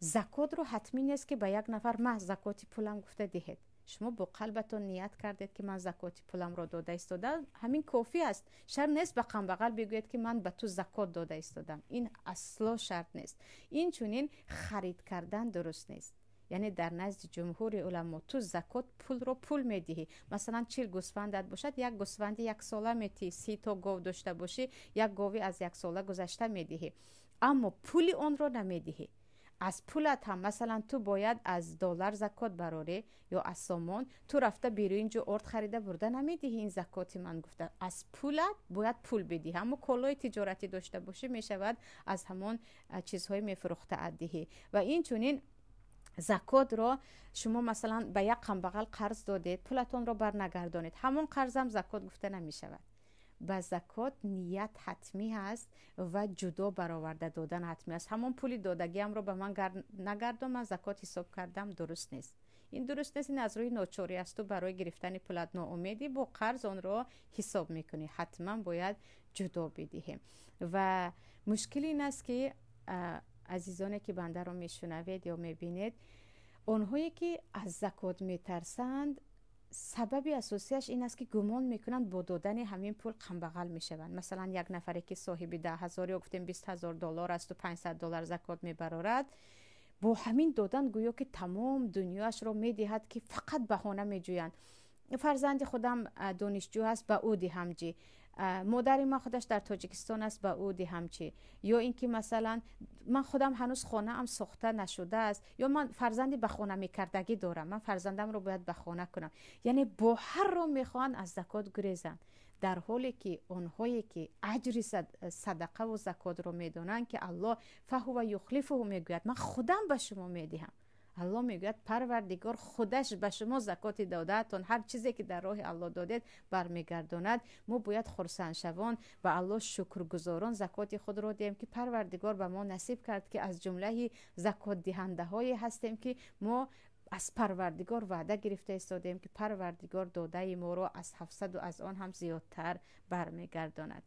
زکات رو حتمی نیست که به یک نفر من زکات پولم گفته دهید. شما با قلبتون نیت کردید که من زکات پولم رو داده ایستادم، همین کافی است. شرط نیست به قم بغل بگوید که من به تو زکات داده ایستادم، این اصلا شرط نیست. این چونین خرید کردن درست نیست. یعنی در نزد جمهور علما تو زکات پول رو پول میدهی. مثلا 40 گوسفندت باشد، یک گوسفندی یک ساله میتی، 30 تا گاو داشته باشی، یک گاوی از یک ساله گذشته میدهی، اما پول اون رو نمیدهی. از پولت هم مثلا تو باید از دلار زکات براری یا از سامان، تو رفته برنج و ارد خریده برده نمیدهی. این زکات من گفته از پولت باید پول بدی. همون کالای تجارتی داشته باشی میشود از همون چیزهای میفروخته ادهی. و این چونین زکات را شما مثلا به یک قم بغل قرض دادید، پولتون را برنگردانید، همون قرض هم زکات گفته نمی شود. به زکات نیت حتمی هست و جدا برآورده دادن حتمی است. همون پولی دادگی هم رو به من نگردم، من زکات حساب کردم، درست نیست. این درست نیست، این از روی ناچاری است. تو برای گرفتن پولت ناامیدی، با قرض آن رو حساب میکنی، حتما باید جدا بدهیم. و مشکل این است که عزیزانی که بنده رو میشنوید یا میبینید، اونهایی که از زکات میترسند، سبب اساسیش این است که گمان میکنند با دادن همین پول قم بغل میشوند. مثلا یک نفری که صاحب 10,000 یا گفتیم 20,000 دلار است و 500 دلار زکات میبرارد، با همین دادن گویا که تمام دنیاش رو میدهد که فقط بهانه میجویند. فرزند خودم دانشجو هست، به او دهم چی، مادر ما خودش در تاجیکستان است، به او دهم چی، یا اینکه مثلا من خودم هنوز خانه ام ساخته نشده است، یا من فرزندی به خانه میکردگی دارم، من فرزندم رو باید به خانه کنم. یعنی با هر رو میخوان از زکات گریزن، در حالی که اونهایی که اجر صدقه و زکات رو میدونن که الله فهو یخلفه میگوید من خودم به شما میدهم. الله میگوید پروردگار خودش به شما زکات دادهتون، هر چیزی که در راه الله دادید برمیگرداند. ما باید خرسند شوان و الله شکرگزاران زکات خود را دهیم که پروردگار به ما نصیب کرد که از جمله زکات دهنده های هستیم که ما از پروردگار وعده گرفته ایستادیم که پروردگار داده ما را از 700 و از آن هم زیادتر برمیگرداند.